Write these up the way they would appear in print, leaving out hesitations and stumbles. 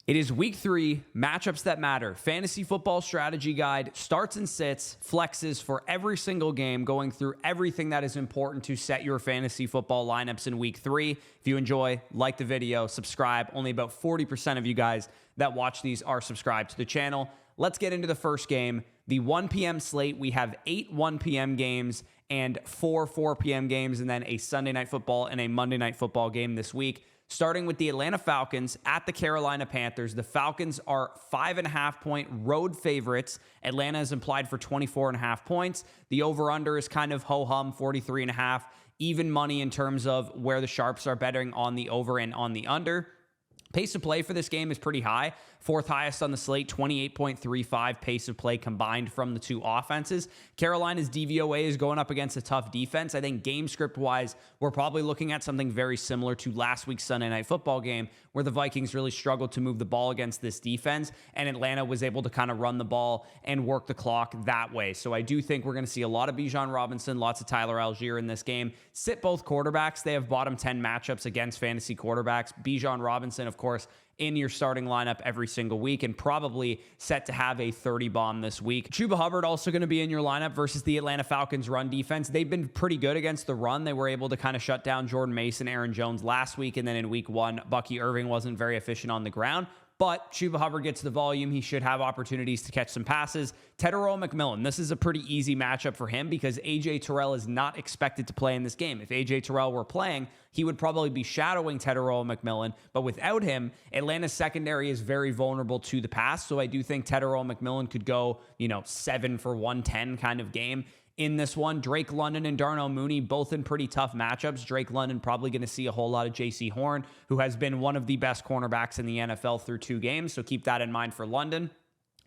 It is week 3, matchups that matter. Fantasy football strategy guide, starts and sits, flexes for every single game, going through everything that is important to set your fantasy football lineups in week 3. If you enjoy, like the video, subscribe. Only about 40% of you guys that watch these are subscribed to the channel. Let's get into the first game. The 1 p.m. slate, we have 8 1 p.m. games and 4 p.m. games, and then a Sunday Night Football and a Monday Night Football game this week. Starting with the Atlanta Falcons at the Carolina Panthers. The Falcons are 5.5-point road favorites. Atlanta is implied for 24.5 points. The over-under is kind of ho-hum, 43.5. Even money in terms of where the sharps are betting on the over and on the under. Pace of play for this game is pretty high. Fourth highest on the slate, 28.35 pace of play combined from the two offenses. Carolina's DVOA is going up against a tough defense. I think game script-wise, we're probably looking at something very similar to last week's Sunday Night Football game, where the Vikings really struggled to move the ball against this defense, and Atlanta was able to kind of run the ball and work the clock that way. So I do think we're going to see a lot of Bijan Robinson, lots of Tyler Algier in this game. Sit both quarterbacks. They have bottom 10 matchups against fantasy quarterbacks. Bijan Robinson, of course, in your starting lineup every single week and probably set to have a 30 bomb this week. Chuba Hubbard also going to be in your lineup versus the Atlanta Falcons run defense. They've been pretty good against the run. They were able to kind of shut down Jordan Mason, Aaron Jones last week, and then in week 1, Bucky Irving wasn't very efficient on the ground. But Chuba Hubbard gets the volume. He should have opportunities to catch some passes. Tedero McMillan, this is a pretty easy matchup for him because A.J. Terrell is not expected to play in this game. If A.J. Terrell were playing, he would probably be shadowing Tedero McMillan. But without him, Atlanta's secondary is very vulnerable to the pass. So I do think Tedero McMillan could go, 7 for 110 kind of game. In this one, Drake London and Darnell Mooney, both in pretty tough matchups. Drake London probably going to see a whole lot of J.C. Horn, who has been one of the best cornerbacks in the NFL through 2 games, so keep that in mind for London.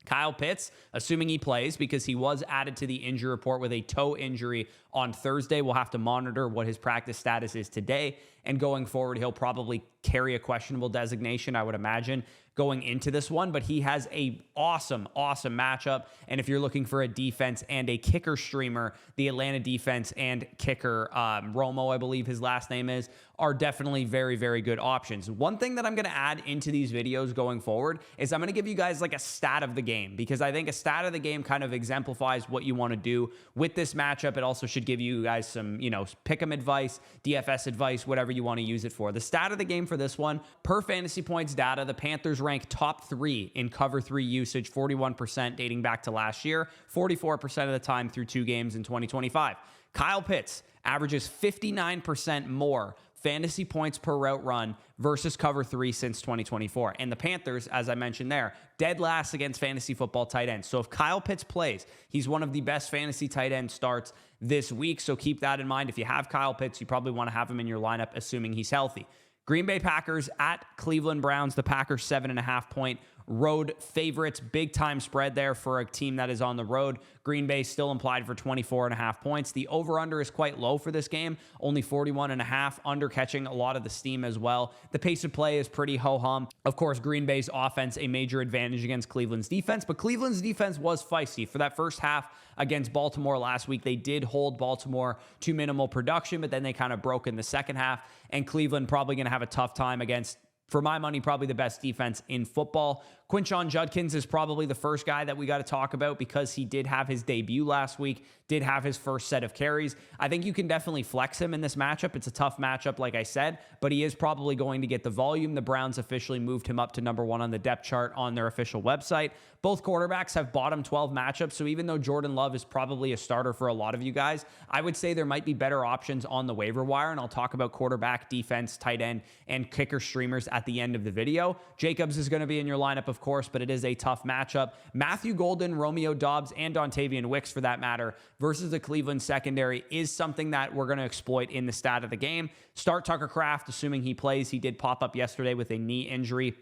Kyle Pitts, assuming he plays, because he was added to the injury report with a toe injury on Thursday. We'll have to monitor what his practice status is today. And going forward, he'll probably carry a questionable designation, I would imagine, going into this one. But he has a awesome matchup. And if you're looking for a defense and a kicker streamer, the Atlanta defense and kicker, Romo, I believe his last name is, are definitely very, very good options. One thing that I'm going to add into these videos going forward is I'm going to give you guys like a stat of the game, because I think a stat of the game kind of exemplifies what you want to do with this matchup. It also should give you guys some, pick'em advice, DFS advice, whatever you want to use it for. The stat of the game for this one, per fantasy points data, the Panthers rank top 3 in cover 3 usage, 41% dating back to last year, 44% of the time through 2 games in 2025. Kyle Pitts averages 59% more fantasy points per route run versus cover 3 since 2024. And the Panthers, as I mentioned there, dead last against fantasy football tight ends. So if Kyle Pitts plays, he's one of the best fantasy tight end starts this week. So keep that in mind. If you have Kyle Pitts, you probably want to have him in your lineup, assuming he's healthy. Green Bay Packers at Cleveland Browns. The Packers 7.5-point road favorites. Big time spread there for a team that is on the road. Green Bay still implied for 24.5 points. The over-under is quite low for this game, only 41.5, under catching a lot of the steam as well. The pace of play is pretty ho-hum. Of course, Green Bay's offense, a major advantage against Cleveland's defense, but Cleveland's defense was feisty. For that first half against Baltimore last week, they did hold Baltimore to minimal production, but then they kind of broke in the second half, and Cleveland probably going to have a tough time against, for my money, probably the best defense in football. Quinshon Judkins is probably the first guy that we got to talk about because he did have his debut last week, did have his first set of carries. I think you can definitely flex him in this matchup. It's a tough matchup, like I said, but he is probably going to get the volume. The Browns officially moved him up to number 1 on the depth chart on their official website. Both quarterbacks have bottom 12 matchups, so even though Jordan Love is probably a starter for a lot of you guys, I would say there might be better options on the waiver wire, and I'll talk about quarterback, defense, tight end, and kicker streamers at the end of the video. Jacobs is going to be in your lineup, of course, but it is a tough matchup. Matthew Golden, Romeo Doubs, and Dontavian Wicks, for that matter, versus the Cleveland secondary is something that we're going to exploit in the stat of the game. Start Tucker Kraft, assuming he plays. He did pop up yesterday with a knee injury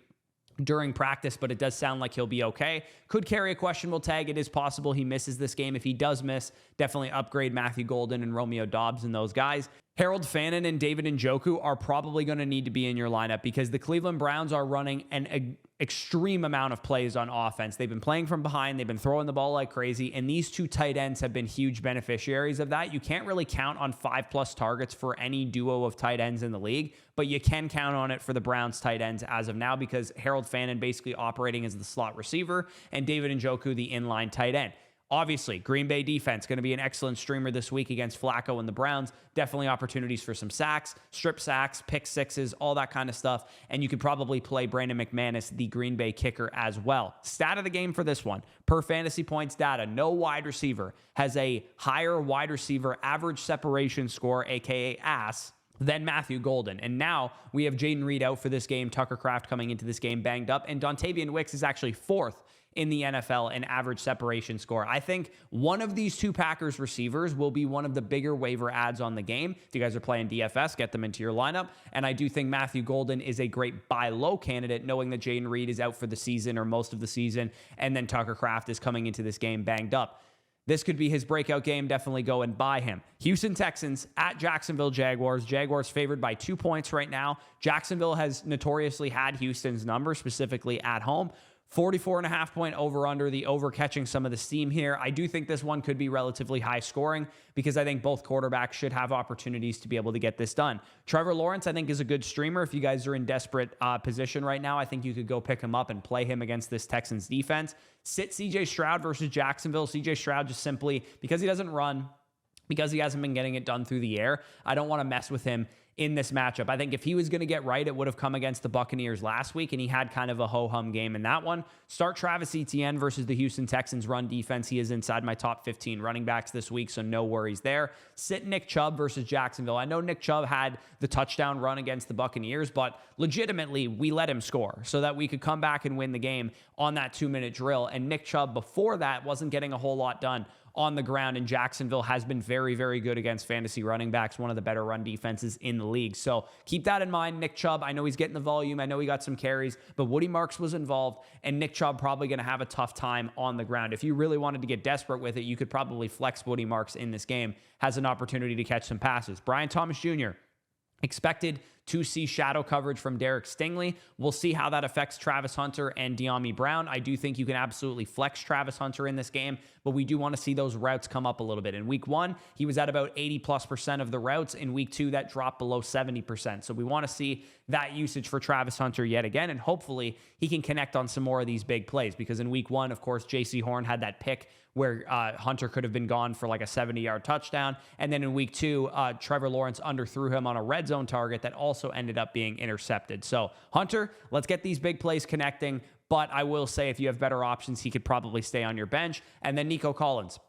during practice, but it does sound like he'll be okay. Could carry a questionable tag. It is possible he misses this game. If he does miss, definitely upgrade Matthew Golden and Romeo Doubs and those guys. Harold Fannin and David Njoku are probably going to need to be in your lineup because the Cleveland Browns are running an extreme amount of plays on offense. They've been playing from behind. They've been throwing the ball like crazy. And these two tight ends have been huge beneficiaries of that. You can't really count on 5+ targets for any duo of tight ends in the league, but you can count on it for the Browns tight ends as of now because Harold Fannin basically operating as the slot receiver and David Njoku the inline tight end. Obviously, Green Bay defense going to be an excellent streamer this week against Flacco and the Browns. Definitely opportunities for some sacks, strip sacks, pick sixes, all that kind of stuff. And you could probably play Brandon McManus, the Green Bay kicker, as well. Stat of the game for this one, per fantasy points data, no wide receiver has a higher wide receiver average separation score, aka ASS, than Matthew Golden. And now we have Jaden Reed out for this game, Tucker Kraft coming into this game banged up, and Dontavian Wicks is actually 4th in the NFL in average separation score. I think one of these two Packers receivers will be one of the bigger waiver ads on the game. If you guys are playing DFS, get them into your lineup. And I do think Matthew Golden is a great buy low candidate, knowing that Jaden Reed is out for the season or most of the season, and then Tucker Kraft is coming into this game banged up. This could be his breakout game. Definitely go and buy him. Houston Texans at Jacksonville Jaguars. Jaguars favored by 2 points right now. Jacksonville has notoriously had Houston's number, specifically at home. 44.5 point over under, the over catching some of the steam here. I do think this one could be relatively high scoring because I think both quarterbacks should have opportunities to be able to get this done. Trevor Lawrence, I think, is a good streamer. If you guys are in desperate position right now, I think you could go pick him up and play him against this Texans defense. Sit CJ Stroud versus Jacksonville. CJ Stroud just simply, because he doesn't run, because he hasn't been getting it done through the air, I don't want to mess with him in this matchup. I think if he was going to get right, it would have come against the Buccaneers last week, and he had kind of a ho-hum game in that one. Start Travis Etienne versus the Houston Texans run defense. He is inside my top 15 running backs this week, so no worries there. Sit Nick Chubb versus Jacksonville. I know Nick Chubb had the touchdown run against the Buccaneers, but legitimately, we let him score so that we could come back and win the game on that 2-minute drill, and Nick Chubb before that wasn't getting a whole lot done on the ground, and Jacksonville has been very, very good against fantasy running backs, one of the better run defenses in the league. So keep that in mind. Nick Chubb, I know he's getting the volume. I know he got some carries, but Woody Marks was involved, and Nick Chubb probably going to have a tough time on the ground. If you really wanted to get desperate with it, you could probably flex Woody Marks in this game, has an opportunity to catch some passes. Brian Thomas Jr., expected to see shadow coverage from Derek Stingley. We'll see how that affects Travis Hunter and De'Ami Brown. I do think you can absolutely flex Travis Hunter in this game, but we do want to see those routes come up a little bit. In week 1, he was at about 80+% of the routes. In week 2, that dropped below 70%. So we want to see that usage for Travis Hunter yet again, and hopefully he can connect on some more of these big plays, because in week 1, of course, J.C. Horn had that pick where Hunter could have been gone for like a 70-yard touchdown. And then in week 2, Trevor Lawrence underthrew him on a red zone target that also ended up being intercepted. So Hunter, let's get these big plays connecting. But I will say, if you have better options, he could probably stay on your bench. And then Nico Collins.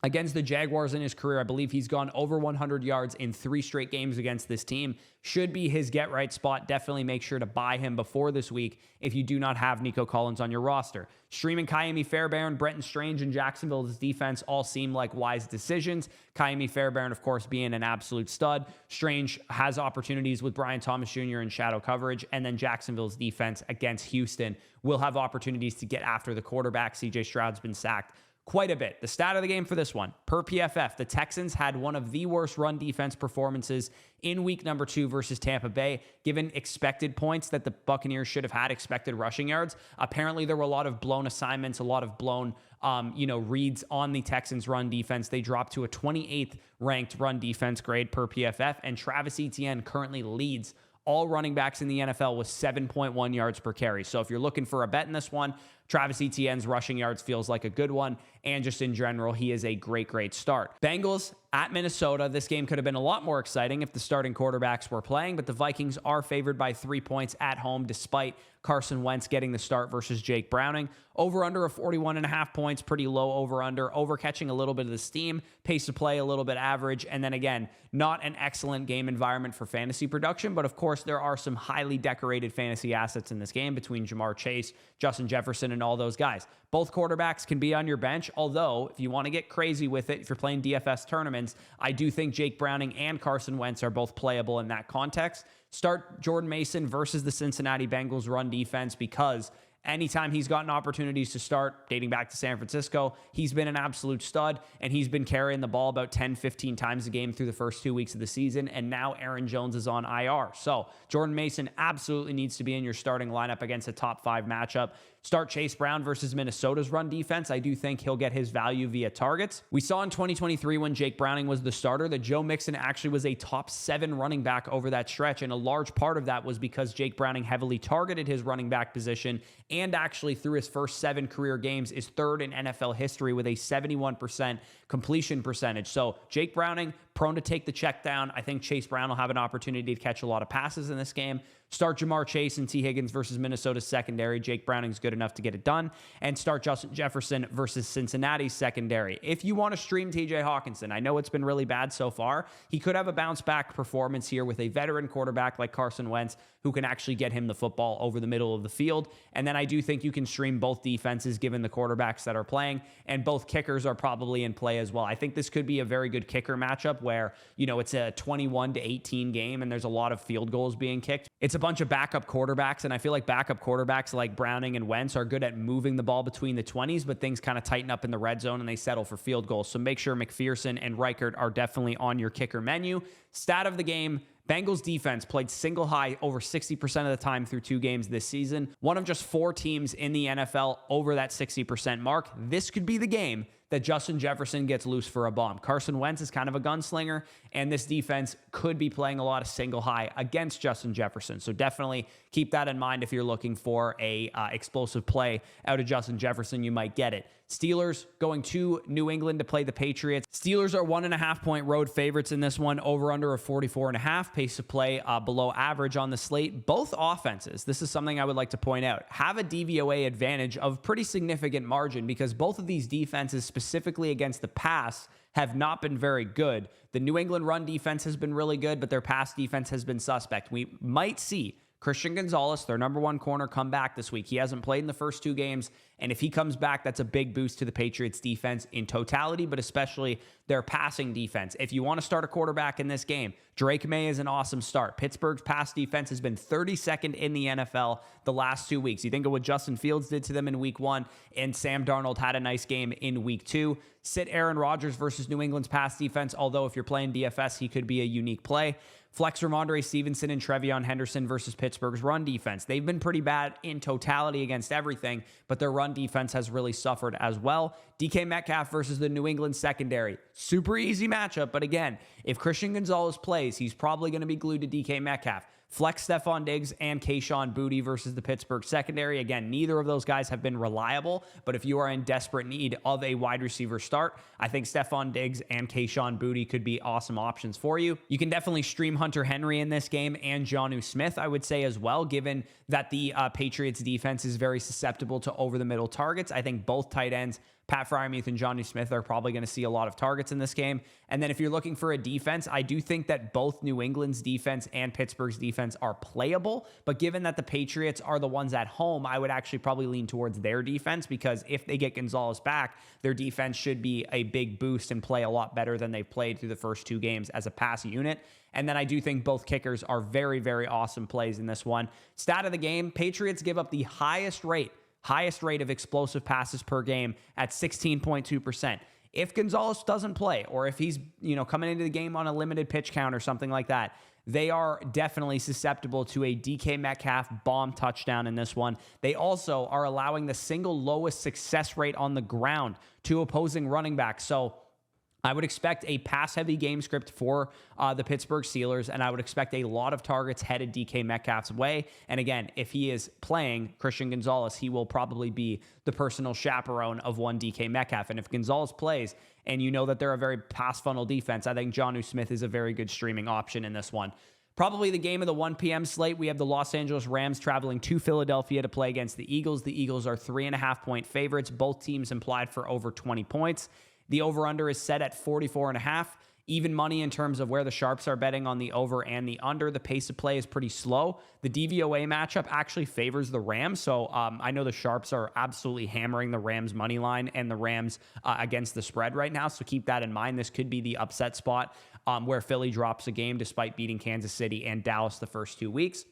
Against the Jaguars in his career, I believe he's gone over 100 yards in 3 straight games against this team. Should be his get-right spot. Definitely make sure to buy him before this week if you do not have Nico Collins on your roster. Streaming Ka'imi Fairbairn, Brenton Strange, and Jacksonville's defense all seem like wise decisions. Ka'imi Fairbairn, of course, being an absolute stud. Strange has opportunities with Brian Thomas Jr. in shadow coverage, and then Jacksonville's defense against Houston will have opportunities to get after the quarterback. CJ Stroud's been sacked quite a bit. The stat of the game for this one, per PFF, the Texans had one of the worst run defense performances in week number 2 versus Tampa Bay, given expected points that the Buccaneers should have had, expected rushing yards. Apparently, there were a lot of blown assignments, a lot of blown reads on the Texans run defense. They dropped to a 28th ranked run defense grade per PFF, and Travis Etienne currently leads all running backs in the NFL with 7.1 yards per carry. So if you're looking for a bet in this one, Travis Etienne's rushing yards feels like a good one. And just in general, he is a great, great start. Bengals at Minnesota. This game could have been a lot more exciting if the starting quarterbacks were playing, but the Vikings are favored by 3 points at home, despite Carson Wentz getting the start versus Jake Browning. Over under of 41.5 points, pretty low over under. Over catching a little bit of the steam. Pace of play a little bit average. And then again, not an excellent game environment for fantasy production, but of course there are some highly decorated fantasy assets in this game between Jamar Chase, Justin Jefferson, and all those guys. Both quarterbacks can be on your bench, although if you want to get crazy with it, if you're playing DFS tournaments, I do think Jake Browning and Carson Wentz are both playable in that context. Start Jordan Mason versus the Cincinnati Bengals run defense, because Anytime he's gotten opportunities to start, dating back to San Francisco, he's been an absolute stud, and he's been carrying the ball about 10, 15 times a game through the first 2 weeks of the season, and now Aaron Jones is on IR. So Jordan Mason absolutely needs to be in your starting lineup against a top 5 matchup. Start Chase Brown versus Minnesota's run defense. I do think he'll get his value via targets. We saw in 2023 when Jake Browning was the starter that Joe Mixon actually was a top 7 running back over that stretch, and a large part of that was because Jake Browning heavily targeted his running back position, and actually through his first 7 career games is third in NFL history with a 71% completion percentage. So Jake Browning, prone to take the check down. I think Chase Brown will have an opportunity to catch a lot of passes in this game. Start Jamar Chase and T. Higgins versus Minnesota's secondary. Jake Browning's good enough to get it done. And start Justin Jefferson versus Cincinnati's secondary. If you want to stream TJ Hawkinson, I know it's been really bad so far. He could have a bounce back performance here with a veteran quarterback like Carson Wentz who can actually get him the football over the middle of the field. And then I do think you can stream both defenses given the quarterbacks that are playing, and both kickers are probably in play as well. I think this could be a very good kicker matchup where, it's a 21-18 game and there's a lot of field goals being kicked. It's a bunch of backup quarterbacks, and I feel like backup quarterbacks like Browning and Wentz are good at moving the ball between the 20s, but things kind of tighten up in the red zone and they settle for field goals. So make sure McPherson and Reichert are definitely on your kicker menu. Stat of the game: Bengals defense played single high over 60% of the time through 2 games this season. One of just 4 teams in the NFL over that 60% mark. This could be the game that Justin Jefferson gets loose for a bomb. Carson Wentz is kind of a gunslinger, and this defense could be playing a lot of single high against Justin Jefferson. So definitely keep that in mind if you're looking for a explosive play out of Justin Jefferson. You might get it. Steelers going to New England to play the Patriots. Steelers are 1.5-point road favorites in this one, over under a 44.5. Pace of play below average on the slate. Both offenses, this is something I would like to point out, have a DVOA advantage of pretty significant margin because both of these defenses, specifically against the pass, have not been very good. The New England run defense has been really good, but their pass defense has been suspect. We might see Christian Gonzalez, their number 1 corner, come back this week. He hasn't played in the first 2 games, and if he comes back, that's a big boost to the Patriots defense in totality, but especially their passing defense. If you want to start a quarterback in this game, Drake May is an awesome start. Pittsburgh's pass defense has been 32nd in the NFL the last 2 weeks. You think of what Justin Fields did to them in week 1, and Sam Darnold had a nice game in week 2. Sit Aaron Rodgers versus New England's pass defense, although if you're playing DFS, he could be a unique play. Flex Ramondre Stevenson and Trevion Henderson versus Pittsburgh's run defense. They've been pretty bad in totality against everything, but their run defense has really suffered as well. DK Metcalf versus the New England secondary. Super easy matchup, but again, if Christian Gonzalez plays, he's probably going to be glued to DK Metcalf. Flex Stephon Diggs and Kayshon Boutte versus the Pittsburgh secondary. Again, neither of those guys have been reliable, but if you are in desperate need of a wide receiver start, I think Stephon Diggs and Kayshon Boutte could be awesome options for you. You can definitely stream Hunter Henry in this game and Jonnu Smith, I would say as well, given that the Patriots defense is very susceptible to over-the-middle targets. I think both tight ends, Pat Freiermuth and Jonnu Smith, are probably going to see a lot of targets in this game. And then if you're looking for a defense, I do think that both New England's defense and Pittsburgh's defense are playable. But given that the Patriots are the ones at home, I would actually probably lean towards their defense because if they get Gonzalez back, their defense should be a big boost and play a lot better than they've played through the first 2 games as a pass unit. And then I do think both kickers are very, very awesome plays in this one. Stat of the game: Patriots give up the highest rate of explosive passes per game at 16.2%. If Gonzalez doesn't play, or if he's, coming into the game on a limited pitch count or something like that, they are definitely susceptible to a DK Metcalf bomb touchdown in this one. They also are allowing the single lowest success rate on the ground to opposing running backs. So I would expect a pass-heavy game script for the Pittsburgh Steelers, and I would expect a lot of targets headed DK Metcalf's way. And again, if he is playing Christian Gonzalez, he will probably be the personal chaperone of one DK Metcalf. And if Gonzalez plays, and you know that they're a very pass-funnel defense, I think Jonnu Smith is a very good streaming option in this one. Probably the game of the 1 p.m. slate. We have the Los Angeles Rams traveling to Philadelphia to play against the Eagles. The Eagles are 3.5-point favorites. Both teams implied for over 20 points. The over-under is set at 44.5. Even money in terms of where the sharps are betting on the over and the under. The pace of play is pretty slow. The DVOA matchup actually favors the Rams. So I know the sharps are absolutely hammering the Rams money line and the Rams against the spread right now. So keep that in mind. This could be the upset spot where Philly drops a game despite beating Kansas City and Dallas the first 2 weeks.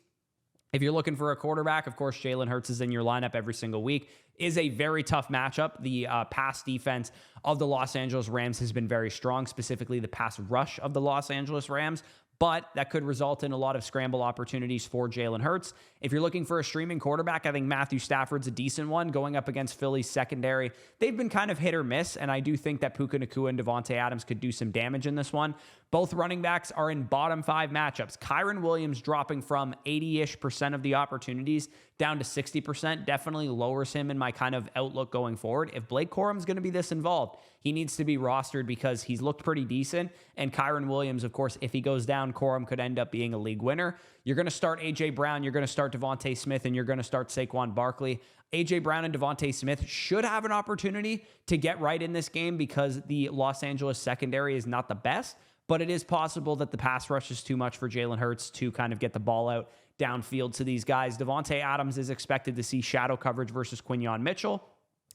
If you're looking for a quarterback, of course, Jalen Hurts is in your lineup every single week. Is a very tough matchup. The pass defense of the Los Angeles Rams has been very strong, specifically the pass rush of the Los Angeles Rams. But that could result in a lot of scramble opportunities for Jalen Hurts. If you're looking for a streaming quarterback, I think Matthew Stafford's a decent one going up against Philly's secondary. They've been kind of hit or miss, and I do think that Puka Nacua and Devontae Adams could do some damage in this one. Both running backs are in bottom 5 matchups. Kyren Williams dropping from 80-ish% of the opportunities down to 60% definitely lowers him in my kind of outlook going forward. If Blake Corum's going to be this involved, he needs to be rostered because he's looked pretty decent. And Kyren Williams, of course, if he goes down, Corum could end up being a league winner. You're going to start A.J. Brown, you're going to start Devontae Smith, and you're going to start Saquon Barkley. A.J. Brown and Devontae Smith should have an opportunity to get right in this game because the Los Angeles secondary is not the best. But it is possible that the pass rush is too much for Jalen Hurts to kind of get the ball out downfield to these guys. Devontae Adams is expected to see shadow coverage versus Quinyon Mitchell.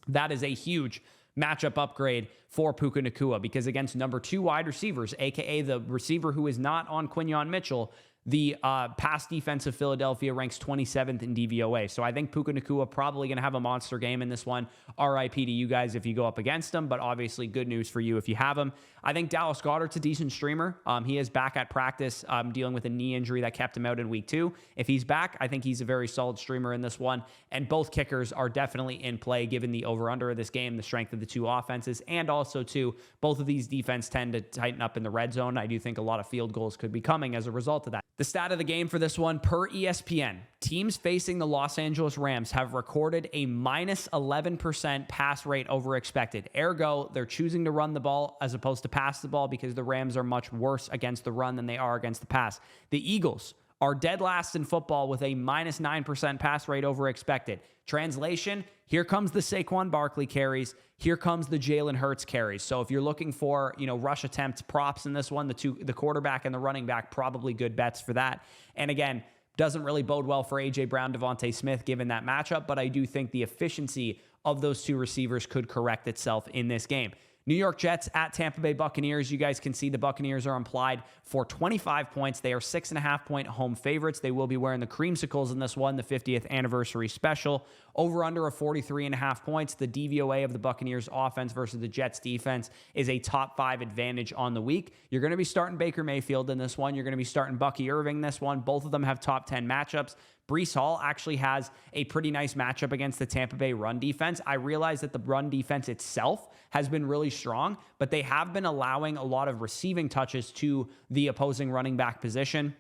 That is a huge matchup upgrade for Puka Nacua because against number 2 wide receivers, a.k.a. the receiver who is not on Quinyon Mitchell, the pass defense of Philadelphia ranks 27th in DVOA. So I think Puka Nacua probably going to have a monster game in this one. RIP to you guys if you go up against him, but obviously good news for you if you have him. I think Dallas Goedert's a decent streamer. He is back at practice dealing with a knee injury that kept him out in week 2. If he's back, I think he's a very solid streamer in this one. And both kickers are definitely in play given the over-under of this game, the strength of the two offenses, and also, too, both of these defense tend to tighten up in the red zone. I do think a lot of field goals could be coming as a result of that. The stat of the game for this one, per ESPN, teams facing the Los Angeles Rams have recorded a minus 11% pass rate over expected. Ergo, they're choosing to run the ball as opposed to pass the ball because the Rams are much worse against the run than they are against the pass. The Eagles are dead last in football with a minus 9% pass rate over expected. Translation, here comes the Saquon Barkley carries. Here comes the Jalen Hurts carries. So if you're looking for, rush attempt props in this one, the quarterback and the running back, probably good bets for that. And again, doesn't really bode well for A.J. Brown, Devontae Smith, given that matchup, but I do think the efficiency of those two receivers could correct itself in this game. New York Jets at Tampa Bay Buccaneers. You guys can see the Buccaneers are implied for 25 points. They are 6.5-point home favorites. They will be wearing the creamsicles in this one, the 50th anniversary special. Over under of 43.5 points. The DVOA of the Buccaneers offense versus the Jets defense is a top 5 advantage on the week. You're going to be starting Baker Mayfield in this one. You're going to be starting Bucky Irving in this one. Both of them have top 10 matchups. Breece Hall actually has a pretty nice matchup against the Tampa Bay run defense. I realize that the run defense itself has been really strong, but they have been allowing a lot of receiving touches to the opposing running back position.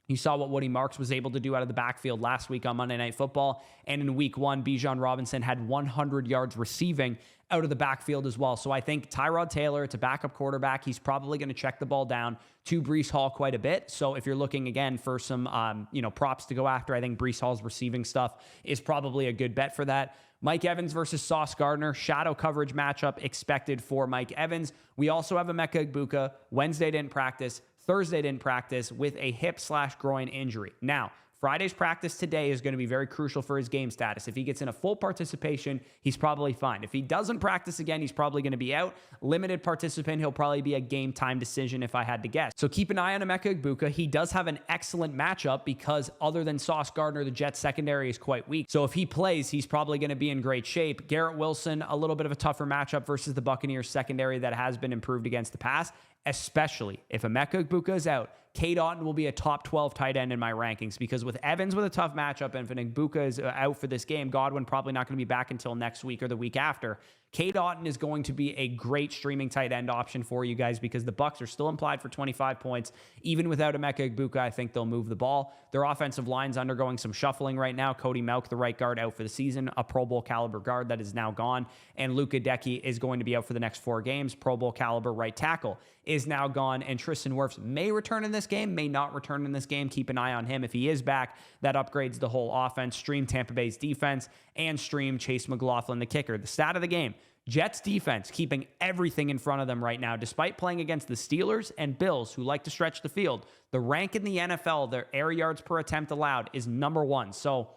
You saw what Woody Marks was able to do out of the backfield last week on Monday Night Football. And in week 1, Bijan Robinson had 100 yards receiving out of the backfield as well. So I think Tyrod Taylor, it's a backup quarterback. He's probably going to check the ball down to Breece Hall quite a bit. So if you're looking, again, for some props to go after, I think Breece Hall's receiving stuff is probably a good bet for that. Mike Evans versus Sauce Gardner, shadow coverage matchup expected for Mike Evans. We also have Emeka Egbuka. Wednesday didn't practice. Thursday didn't practice with a hip/groin injury. Now, Friday's practice today is going to be very crucial for his game status. If he gets in a full participation, he's probably fine. If he doesn't practice again, he's probably going to be out. Limited participant, he'll probably be a game time decision if I had to guess. So keep an eye on Emeka Egbuka. He does have an excellent matchup because other than Sauce Gardner, the Jets secondary is quite weak. So if he plays, he's probably going to be in great shape. Garrett Wilson, a little bit of a tougher matchup versus the Buccaneers secondary that has been improved against the pass, especially if Emeka Egbuka is out. Cade Otton will be a top 12 tight end in my rankings because with Evans with a tough matchup and if Egbuka is out for this game, Godwin probably not going to be back until next week or the week after. Cade Otton is going to be a great streaming tight end option for you guys because the Bucs are still implied for 25 points. Even without Emeka Egbuka, I think they'll move the ball. Their offensive line's undergoing some shuffling right now. Cody Melk, the right guard, out for the season, a Pro Bowl caliber guard that is now gone. And Luka Decky is going to be out for the next 4 games. Pro Bowl caliber right tackle is now gone. And Tristan Wirfs may return in this game, may not return in this game. Keep an eye on him. If he is back, that upgrades the whole offense. Stream Tampa Bay's defense and stream Chase McLaughlin, the kicker. The stat of the game, Jets defense keeping everything in front of them right now, despite playing against the Steelers and Bills, who like to stretch the field. The rank in the NFL, their air yards per attempt allowed, is number 1. So,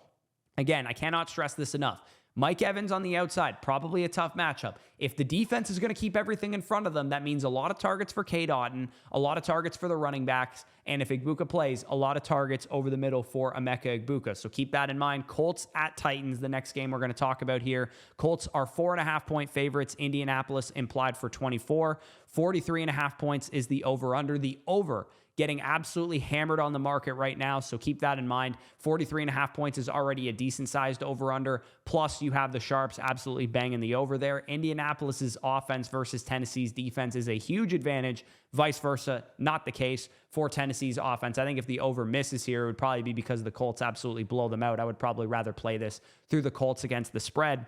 again, I cannot stress this enough. Mike Evans on the outside, probably a tough matchup. If the defense is going to keep everything in front of them, that means a lot of targets for Cade Otton, a lot of targets for the running backs, and if Igbuka plays, a lot of targets over the middle for Emeka Igbuka. So keep that in mind. Colts at Titans, the next game we're going to talk about here. Colts are 4.5-point favorites. Indianapolis implied for 24. 43.5 points is the over-under. The over getting absolutely hammered on the market right now, so keep that in mind. 43.5 points is already a decent-sized over-under, plus you have the Sharps absolutely banging the over there. Indianapolis's offense versus Tennessee's defense is a huge advantage. Vice versa, not the case for Tennessee's offense. I think if the over misses here, it would probably be because the Colts absolutely blow them out. I would probably rather play this through the Colts against the spread.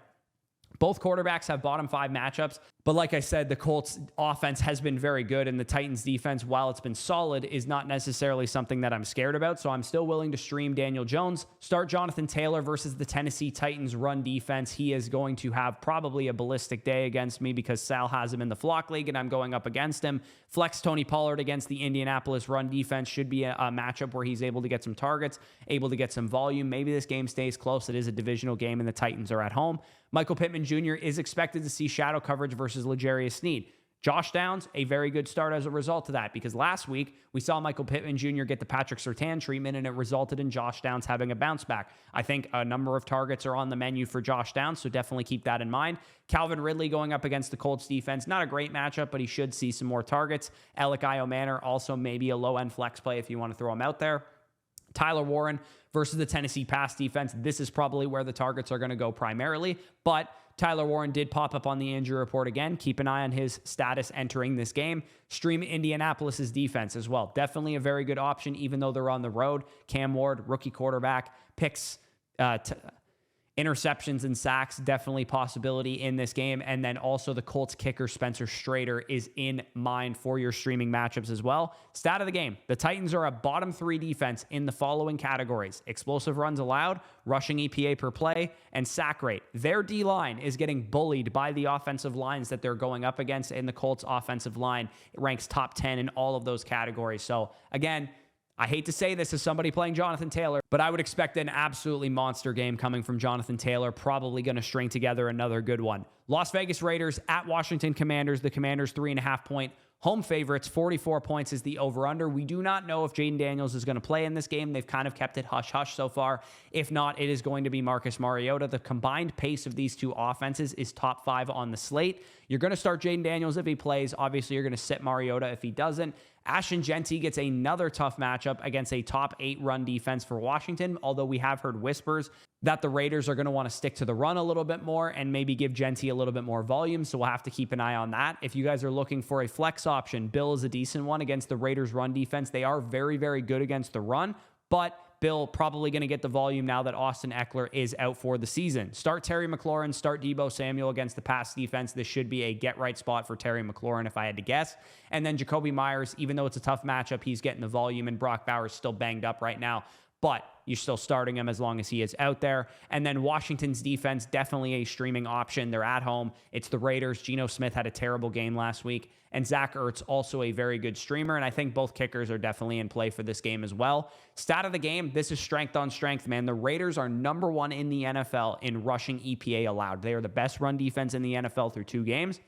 Both quarterbacks have bottom 5 matchups, but like I said, the Colts offense has been very good, and the Titans defense, while it's been solid, is not necessarily something that I'm scared about, so I'm still willing to stream Daniel Jones. Start Jonathan Taylor versus the Tennessee Titans run defense. He is going to have probably a ballistic day against me because Sal has him in the flock league, and I'm going up against him. Flex Tony Pollard against the Indianapolis run defense should be a matchup where he's able to get some targets, able to get some volume. Maybe this game stays close. It is a divisional game, and the Titans are at home. Michael Pittman Jr. is expected to see shadow coverage versus L'Jarius Sneed. Josh Downs, a very good start as a result of that, because last week we saw Michael Pittman Jr. get the Patrick Surtain treatment, and it resulted in Josh Downs having a bounce back. I think a number of targets are on the menu for Josh Downs, so definitely keep that in mind. Calvin Ridley going up against the Colts defense, not a great matchup, but he should see some more targets. Alec Manor, also maybe a low-end flex play if you want to throw him out there. Tyler Warren versus the Tennessee pass defense. This is probably where the targets are going to go primarily, but Tyler Warren did pop up on the injury report again. Keep an eye on his status entering this game. Stream Indianapolis's defense as well. Definitely a very good option, even though they're on the road. Cam Ward, rookie quarterback, picks, interceptions and sacks, definitely possibility in this game. And then also the Colts kicker, Spencer Strader, is in mind for your streaming matchups as well. Stat of the game: the Titans are a bottom 3 defense in the following categories: explosive runs allowed, rushing EPA per play, and sack rate. Their D-line is getting bullied by the offensive lines that they're going up against, and the Colts offensive line ranks top 10 in all of those categories. So again, I hate to say this as somebody playing Jonathan Taylor, but I would expect an absolutely monster game coming from Jonathan Taylor. Probably going to string together another good one. Las Vegas Raiders at Washington Commanders. The Commanders 3.5-point home favorites. 44 points is the over-under. We do not know if Jaden Daniels is going to play in this game. They've kind of kept it hush-hush so far. If not, it is going to be Marcus Mariota. The combined pace of these two offenses is top 5 on the slate. You're going to start Jaden Daniels if he plays. Obviously, you're going to sit Mariota if he doesn't. Ashton Genty gets another tough matchup against a top 8 run defense for Washington, although we have heard whispers that the Raiders are going to want to stick to the run a little bit more and maybe give Genty a little bit more volume, so we'll have to keep an eye on that. If you guys are looking for a flex option, Bill is a decent one against the Raiders run defense. They are very, very good against the run, but Bill probably going to get the volume now that Austin Eckler is out for the season. Start Terry McLaurin, start Deebo Samuel against the pass defense. This should be a get-right spot for Terry McLaurin if I had to guess. And then Jacoby Myers, even though it's a tough matchup, he's getting the volume, and Brock Bowers still banged up right now, but you're still starting him as long as he is out there. And then Washington's defense, definitely a streaming option. They're at home. It's the Raiders. Geno Smith had a terrible game last week. And Zach Ertz, also a very good streamer. And I think both kickers are definitely in play for this game as well. Stat of the game, this is strength on strength, man. The Raiders are number 1 in the NFL in rushing EPA allowed. They are the best run defense in the NFL through 2 games.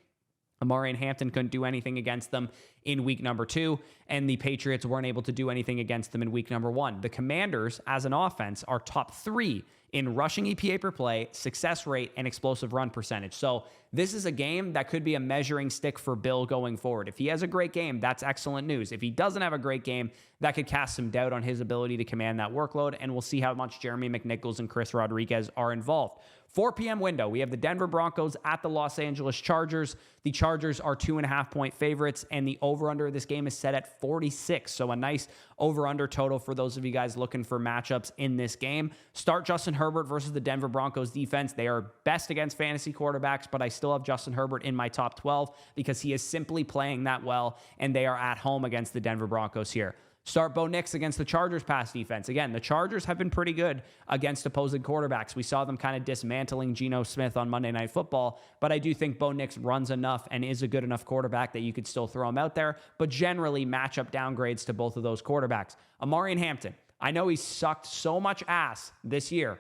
Amari and Hampton couldn't do anything against them in week number 2, and the Patriots weren't able to do anything against them in week number 1. The Commanders, as an offense, are top 3 in rushing EPA per play, success rate, and explosive run percentage. So this is a game that could be a measuring stick for Bill going forward. If he has a great game, that's excellent news. If he doesn't have a great game, that could cast some doubt on his ability to command that workload, and we'll see how much Jeremy McNichols and Chris Rodriguez are involved. 4 p.m. window, we have the Denver Broncos at the Los Angeles Chargers. The Chargers are 2.5-point favorites, and the over-under of this game is set at 46. So a nice over-under total for those of you guys looking for matchups in this game. Start Justin Herbert versus the Denver Broncos defense. They are best against fantasy quarterbacks, but I still have Justin Herbert in my top 12 because he is simply playing that well, and they are at home against the Denver Broncos here. Start Bo Nix against the Chargers pass defense. Again, the Chargers have been pretty good against opposing quarterbacks. We saw them kind of dismantling Geno Smith on Monday Night Football, but I do think Bo Nix runs enough and is a good enough quarterback that you could still throw him out there, but generally matchup downgrades to both of those quarterbacks. Amari and Hampton, I know he's sucked so much ass this year,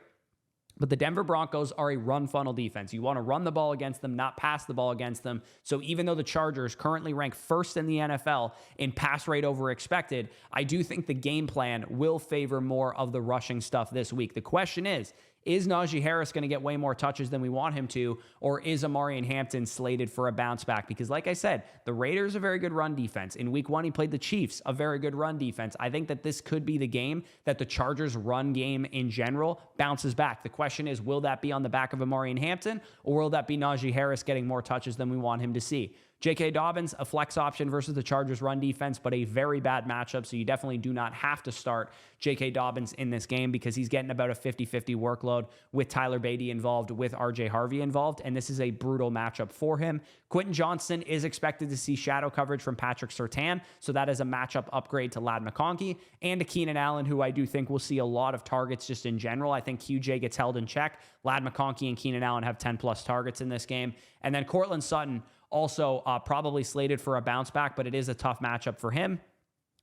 But the Denver Broncos are a run funnel defense. You want to run the ball against them, not pass the ball against them. So even though the Chargers currently rank first in the NFL in pass rate over expected, I do think the game plan will favor more of the rushing stuff this week. The question is Najee Harris going to get way more touches than we want him to, or is Amari Hampton slated for a bounce back? Because like I said, the Raiders are a very good run defense. In week 1, he played the Chiefs, a very good run defense. I think that this could be the game that the Chargers run game in general bounces back. The question is, will that be on the back of Amari Hampton, or will that be Najee Harris getting more touches than we want him to see? J.K. Dobbins, a flex option versus the Chargers run defense, but a very bad matchup, so you definitely do not have to start J.K. Dobbins in this game because he's getting about a 50-50 workload with Tyler Beatty involved, with R.J. Harvey involved, and this is a brutal matchup for him. Quentin Johnston is expected to see shadow coverage from Patrick Surtain, so that is a matchup upgrade to Ladd McConkey, and to Keenan Allen, who I do think will see a lot of targets just in general. I think QJ gets held in check. Ladd McConkey and Keenan Allen have 10-plus targets in this game. And then Courtland Sutton, also probably slated for a bounce back, but it is a tough matchup for him.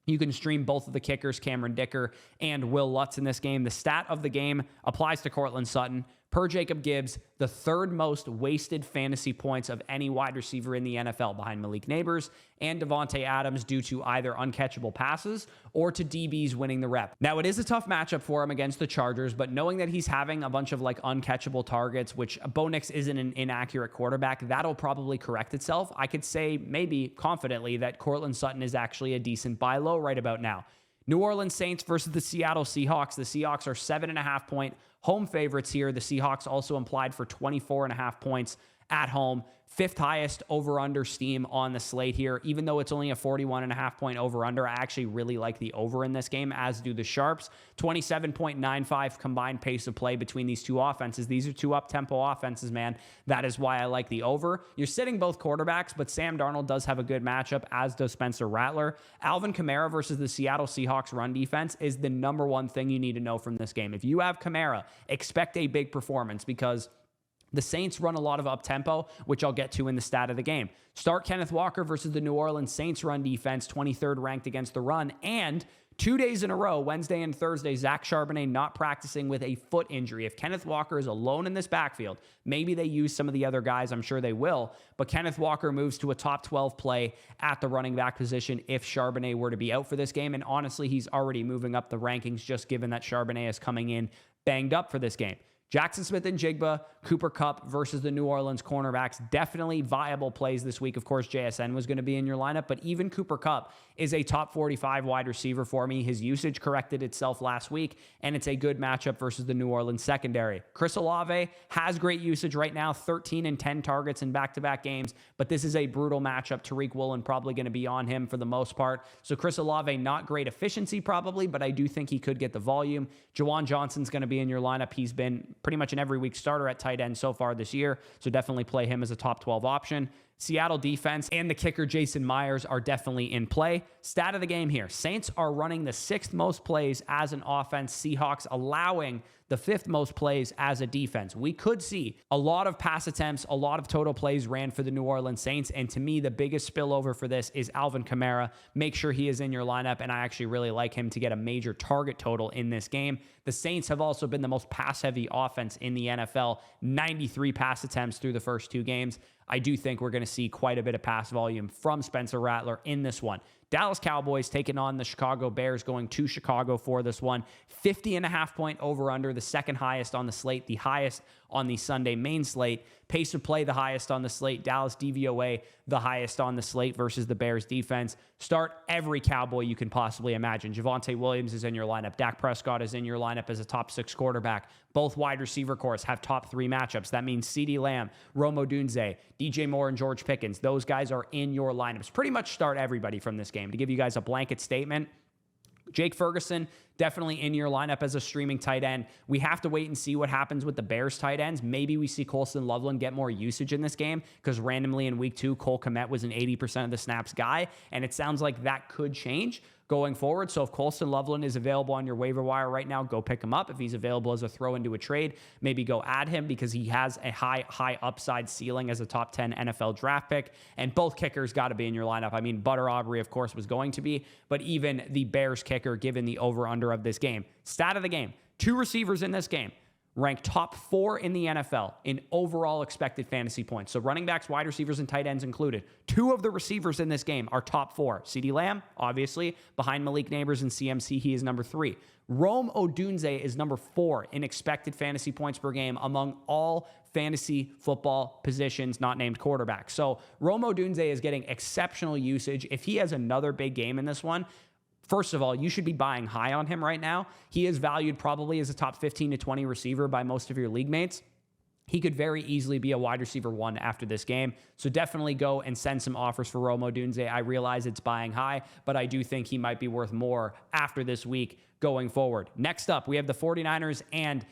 You can stream both of the kickers, Cameron Dicker and Will Lutz, in this game. The stat of the game applies to Courtland Sutton. Per Jacob Gibbs, the third most wasted fantasy points of any wide receiver in the NFL, behind Malik Neighbors and Devontae Adams, due to either uncatchable passes or to DBs winning the rep. Now, it is a tough matchup for him against the Chargers, but knowing that he's having a bunch of uncatchable targets, which Bo Nix isn't an inaccurate quarterback, that'll probably correct itself. I could say maybe confidently that Courtland Sutton is actually a decent buy low right about now. New Orleans Saints versus the Seattle Seahawks. The Seahawks are 7.5-point home favorites here. The Seahawks also implied for 24.5 points at home. 5th highest over-under steam on the slate here. Even though it's only a 41.5-point over-under, I actually really like the over in this game, as do the Sharps. 27.95 combined pace of play between these two offenses. These are two up-tempo offenses, man. That is why I like the over. You're sitting both quarterbacks, but Sam Darnold does have a good matchup, as does Spencer Rattler. Alvin Kamara versus the Seattle Seahawks run defense is the number one thing you need to know from this game. If you have Kamara, expect a big performance, because the Saints run a lot of up-tempo, which I'll get to in the stat of the game. Start Kenneth Walker versus the New Orleans Saints run defense, 23rd ranked against the run. And 2 days in a row, Wednesday and Thursday, Zach Charbonnet not practicing with a foot injury. If Kenneth Walker is alone in this backfield, maybe they use some of the other guys. I'm sure they will. But Kenneth Walker moves to a top 12 play at the running back position if Charbonnet were to be out for this game. And honestly, he's already moving up the rankings, just given that Charbonnet is coming in banged up for this game. Jackson Smith and Jigba, Cooper Kupp versus the New Orleans cornerbacks. Definitely viable plays this week. Of course, JSN was going to be in your lineup, but even Cooper Kupp is a top 45 wide receiver for me. His usage corrected itself last week, and it's a good matchup versus the New Orleans secondary. Chris Olave has great usage right now, 13 and 10 targets in back-to-back games, but this is a brutal matchup. Tariq Woolen probably going to be on him for the most part. So Chris Olave, not great efficiency probably, but I do think he could get the volume. Jawan Johnson's going to be in your lineup. He's been pretty much an every week starter at tight end so far this year, so definitely play him as a top 12 option. Seattle defense and the kicker Jason Myers are definitely in play. Stat of the game here: Saints are running the 6th most plays as an offense. Seahawks allowing the 5th most plays as a defense. We could see a lot of pass attempts, a lot of total plays ran for the New Orleans Saints. And to me, the biggest spillover for this is Alvin Kamara. Make sure he is in your lineup, and I actually really like him to get a major target total in this game. The Saints have also been the most pass-heavy offense in the NFL, 93 pass attempts through the first 2 games. I do think we're going to see quite a bit of pass volume from Spencer Rattler in this one. Dallas Cowboys taking on the Chicago Bears, going to Chicago for this one. 50.5-point over-under, the 2nd highest on the slate, the highest on the Sunday main slate. Pace of play, the highest on the slate. Dallas DVOA, the highest on the slate versus the Bears defense. Start every Cowboy you can possibly imagine. Javonte Williams is in your lineup. Dak Prescott is in your lineup as a top 6 quarterback. Both wide receiver cores have top 3 matchups. That means CeeDee Lamb, Rome Odunze, DJ Moore, and George Pickens. Those guys are in your lineups. Pretty much start everybody from this game. To give you guys a blanket statement, Jake Ferguson, definitely in your lineup as a streaming tight end. We have to wait and see what happens with the Bears tight ends. Maybe we see Colston Loveland get more usage in this game, because randomly in week 2, Cole Kmet was an 80% of the snaps guy, and it sounds like that could change going forward. So if Colston Loveland is available on your waiver wire right now, go pick him up. If he's available as a throw into a trade, maybe go add him, because he has a high upside ceiling as a top 10 NFL draft pick. And both kickers got to be in your lineup. I mean, Butter Aubrey, of course, was going to be, but even the Bears kicker, given the over-under of this game. Stat of the game: 2 receivers in this game ranked top 4 in the NFL in overall expected fantasy points. So running backs, wide receivers, and tight ends included. 2 of the receivers in this game are top 4. CeeDee Lamb, obviously, behind Malik Nabers and CMC, he is number 3. Rome Odunze is number 4 in expected fantasy points per game among all fantasy football positions not named quarterback. So Rome Odunze is getting exceptional usage. If he has another big game in this one, first of all, you should be buying high on him right now. He is valued probably as a top 15 to 20 receiver by most of your league mates. He could very easily be a wide receiver 1 after this game. So definitely go and send some offers for Rome Odunze. I realize it's buying high, but I do think he might be worth more after this week going forward. Next up, we have the 49ers and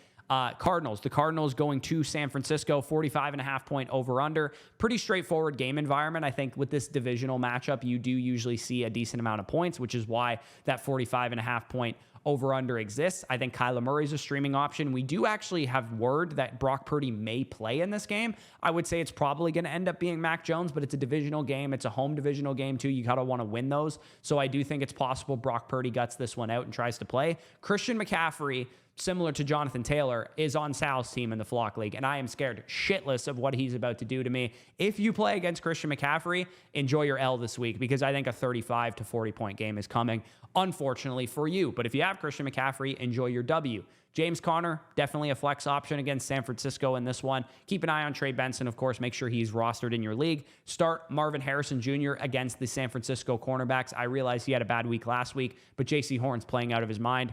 Cardinals. The Cardinals going to San Francisco, 45.5 point over-under. Pretty straightforward game environment. I think with this divisional matchup, you do usually see a decent amount of points, which is why that 45.5 point over-under exists. I think Kyler Murray is a streaming option. We do actually have word that Brock Purdy may play in this game. I would say it's probably going to end up being Mac Jones, but it's a divisional game. It's a home divisional game too. You gotta want to win those. So I do think it's possible Brock Purdy guts this one out and tries to play. Christian McCaffrey, similar to Jonathan Taylor, is on Sal's team in the Flock League, and I am scared shitless of what he's about to do to me. If you play against Christian McCaffrey, enjoy your L this week, because I think a 35 to 40 point game is coming, unfortunately for you. But if you have Christian McCaffrey, enjoy your W. James Conner, definitely a flex option against San Francisco in this one. Keep an eye on Trey Benson, of course. Make sure he's rostered in your league. Start Marvin Harrison Jr. against the San Francisco cornerbacks. I realize he had a bad week last week, but J.C. Horn's playing out of his mind,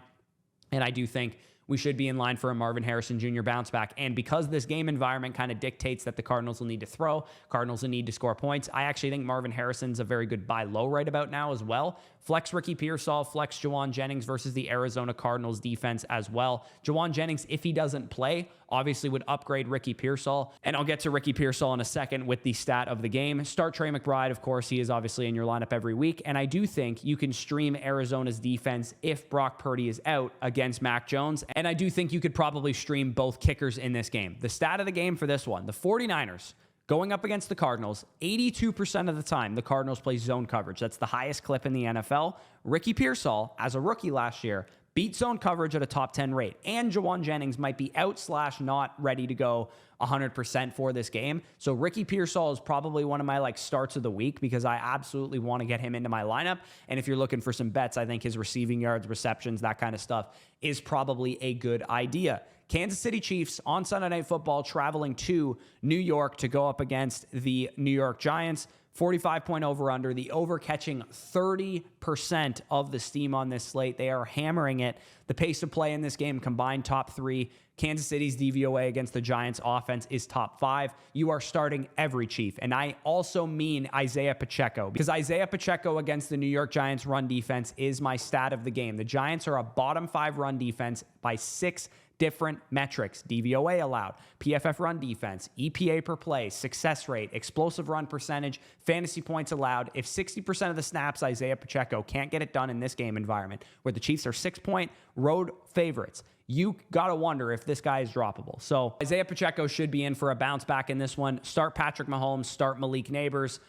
and I do think we should be in line for a Marvin Harrison Jr. bounce back. And because this game environment kind of dictates that the Cardinals will need to throw, Cardinals will need to score points, I actually think Marvin Harrison's a very good buy low right about now as well. Flex Ricky Pearsall, flex Juwan Jennings versus the Arizona Cardinals defense as well. Juwan Jennings, if he doesn't play, obviously would upgrade Ricky Pearsall. And I'll get to Ricky Pearsall in a second with the stat of the game. Start Trey McBride, of course. He is obviously in your lineup every week. And I do think you can stream Arizona's defense if Brock Purdy is out against Mac Jones. And I do think you could probably stream both kickers in this game. The stat of the game for this one, the 49ers going up against the Cardinals, 82% of the time, the Cardinals play zone coverage. That's the highest clip in the NFL. Ricky Pearsall, as a rookie last year, beat zone coverage at a top 10 rate. And Juwan Jennings might be out/not ready to go 100% for this game. So Ricky Pearsall is probably one of my starts of the week, because I absolutely want to get him into my lineup. And if you're looking for some bets, I think his receiving yards, receptions, that kind of stuff is probably a good idea. Kansas City Chiefs on Sunday Night Football traveling to New York to go up against the New York Giants. 45 point over under. The over catching 30% of the steam on this slate. They are hammering it. The pace of play in this game combined top 3. Kansas City's DVOA against the Giants offense is top 5. You are starting every Chief. And I also mean Isaiah Pacheco, because Isaiah Pacheco against the New York Giants run defense is my stat of the game. The Giants are a bottom 5 run defense by 6 different metrics: DVOA allowed, PFF run defense, EPA per play, success rate, explosive run percentage, fantasy points allowed. If 60% of the snaps Isaiah Pacheco can't get it done in this game environment, where the Chiefs are 6-point road favorites, you got to wonder if this guy is droppable. So Isaiah Pacheco should be in for a bounce back in this one. Start Patrick Mahomes, start Malik Nabers,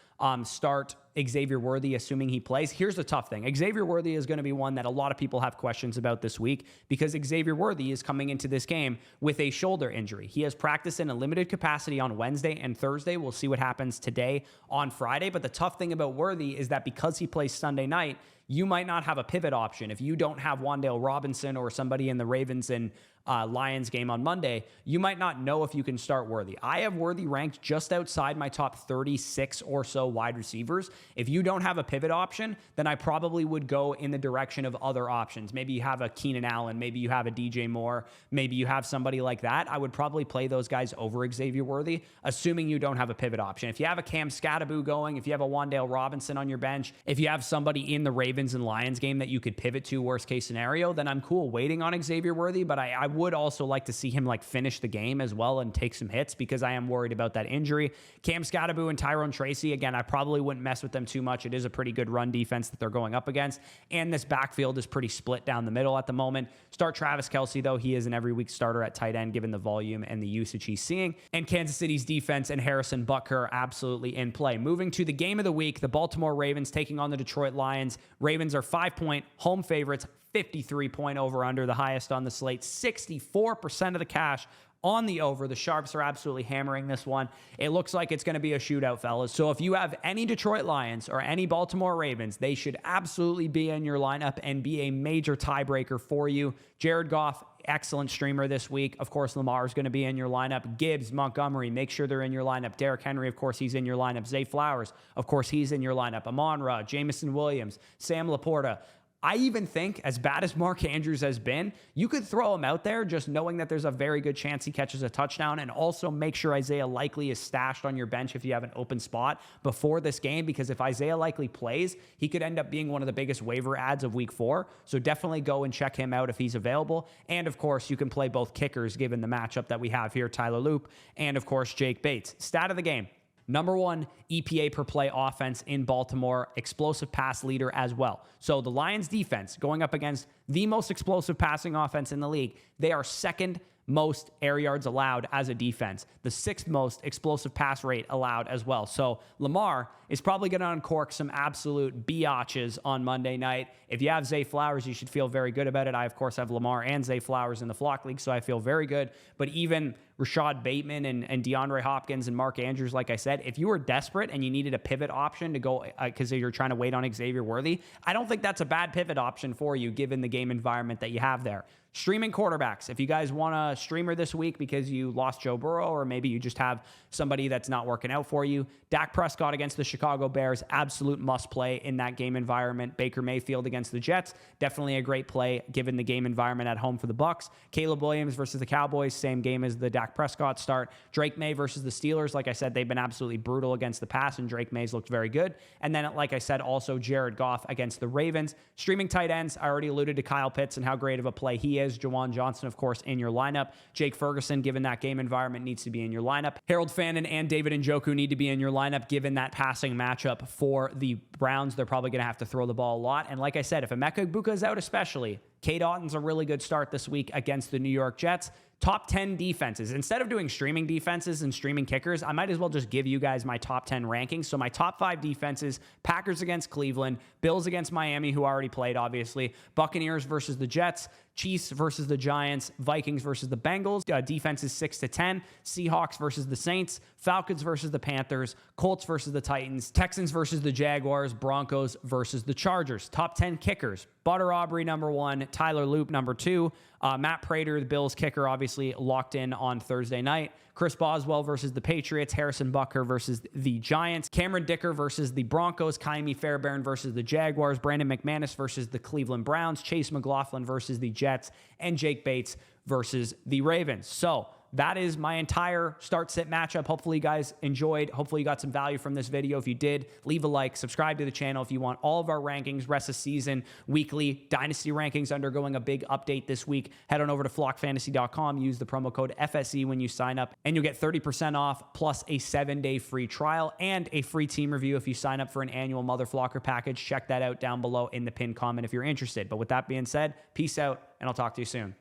start Xavier Worthy, assuming he plays. Here's the tough thing. Xavier Worthy is going to be one that a lot of people have questions about this week, because Xavier Worthy is coming into this game with a shoulder injury. He has practiced in a limited capacity on Wednesday and Thursday. We'll see what happens today on Friday. But the tough thing about Worthy is that because he plays Sunday night, you might not have a pivot option. If you don't have Wan'Dale Robinson or somebody in the Ravens and Lions game on Monday, you might not know if you can start Worthy. I have Worthy ranked just outside my top 36 or so wide receivers. If you don't have a pivot option, then I probably would go in the direction of other options. Maybe you have a Keenan Allen, maybe you have a DJ Moore, maybe you have somebody like that. I would probably play those guys over Xavier Worthy, assuming you don't have a pivot option. If you have a Cam Scatterbu going, if you have a Wan'Dale Robinson on your bench, if you have somebody in the Ravens and Lions game that you could pivot to, worst case scenario, then I'm cool waiting on Xavier Worthy. But I would also like to see him finish the game as well and take some hits, because I am worried about that injury. Cam Scatterbu and Tyrone Tracy, again, I probably wouldn't mess with them too much. It is a pretty good run defense that they're going up against, and this backfield is pretty split down the middle at the moment. Start Travis Kelce, though. He is an every week starter at tight end, given the volume and the usage he's seeing. And Kansas City's defense and Harrison Butker absolutely in play. Moving to the game of the week, the Baltimore Ravens taking on the Detroit Lions. Ravens are 5-point home favorites, 53-point over-under, the highest on the slate. 64% of the cash on the over. The Sharps are absolutely hammering this one. It looks like it's going to be a shootout, fellas. So if you have any Detroit Lions or any Baltimore Ravens, they should absolutely be in your lineup and be a major tiebreaker for you. Jared Goff, excellent streamer this week. Of course, Lamar is going to be in your lineup. Gibbs, Montgomery, make sure they're in your lineup. Derrick Henry, of course, he's in your lineup. Zay Flowers, of course, he's in your lineup. Amon-Ra, Jamison Williams, Sam Laporta. I even think, as bad as Mark Andrews has been, you could throw him out there just knowing that there's a very good chance he catches a touchdown, and also make sure Isaiah Likely is stashed on your bench if you have an open spot before this game, because if Isaiah Likely plays, he could end up being one of the biggest waiver ads of week 4. So definitely go and check him out if he's available. And of course, you can play both kickers given the matchup that we have here, Tyler Loop, and of course, Jake Bates. Stat of the game: number 1 EPA per play offense in Baltimore, explosive pass leader as well. So the Lions defense going up against the most explosive passing offense in the league, they are second most air yards allowed as a defense, the 6th most explosive pass rate allowed as well. So Lamar is probably going to uncork some absolute biatches on Monday night. If you have Zay Flowers, you should feel very good about it. I, of course, have Lamar and Zay Flowers in the Flock League, so I feel very good. But even Rashad Bateman and DeAndre Hopkins and Mark Andrews, like I said, if you were desperate and you needed a pivot option to go because you're trying to wait on Xavier Worthy, I don't think that's a bad pivot option for you given the game environment that you have there. Streaming quarterbacks. If you guys want a streamer this week because you lost Joe Burrow, or maybe you just have somebody that's not working out for you, Dak Prescott against the Chicago Bears, absolute must play in that game environment. Baker Mayfield against the Jets, definitely a great play given the game environment at home for the Bucs. Caleb Williams versus the Cowboys, same game as the Dak Prescott start. Drake May versus the Steelers. Like I said, they've been absolutely brutal against the pass, and Drake May's looked very good. And then, like I said, also Jared Goff against the Ravens. Streaming tight ends, I already alluded to Kyle Pitts and how great of a play he is. Jawan Johnson, of course, in your lineup. Jake Ferguson, given that game environment, needs to be in your lineup. Harold Fannin and David Njoku need to be in your lineup given that passing matchup for the Browns. They're probably going to have to throw the ball a lot. And like I said, if Emeka Egbuka is out especially, Cade Otton's a really good start this week against the New York Jets. Top 10 defenses. Instead of doing streaming defenses and streaming kickers, I might as well just give you guys my top 10 rankings. So my top 5 defenses: Packers against Cleveland, Bills against Miami, who already played, obviously, Buccaneers versus the Jets, Chiefs versus the Giants, Vikings versus the Bengals, defenses 6 to 10, Seahawks versus the Saints, Falcons versus the Panthers, Colts versus the Titans, Texans versus the Jaguars, Broncos versus the Chargers. Top 10 kickers: Butter Aubrey, number 1, Tyler Loop, number 2, Matt Prater, the Bills kicker, obviously locked in on Thursday night. Chris Boswell versus the Patriots, Harrison Butker versus the Giants, Cameron Dicker versus the Broncos, Kaimi Fairbairn versus the Jaguars, Brandon McManus versus the Cleveland Browns, Chase McLaughlin versus the Jets, and Jake Bates versus the Ravens. So that is my entire start-sit matchup. Hopefully you guys enjoyed. Hopefully you got some value from this video. If you did, leave a like, subscribe to the channel if you want all of our rankings, rest of season, weekly, dynasty rankings undergoing a big update this week. Head on over to flockfantasy.com, use the promo code FSE when you sign up, and you'll get 30% off plus a 7-day free trial and a free team review if you sign up for an annual Mother Flocker package. Check that out down below in the pinned comment if you're interested. But with that being said, peace out, and I'll talk to you soon.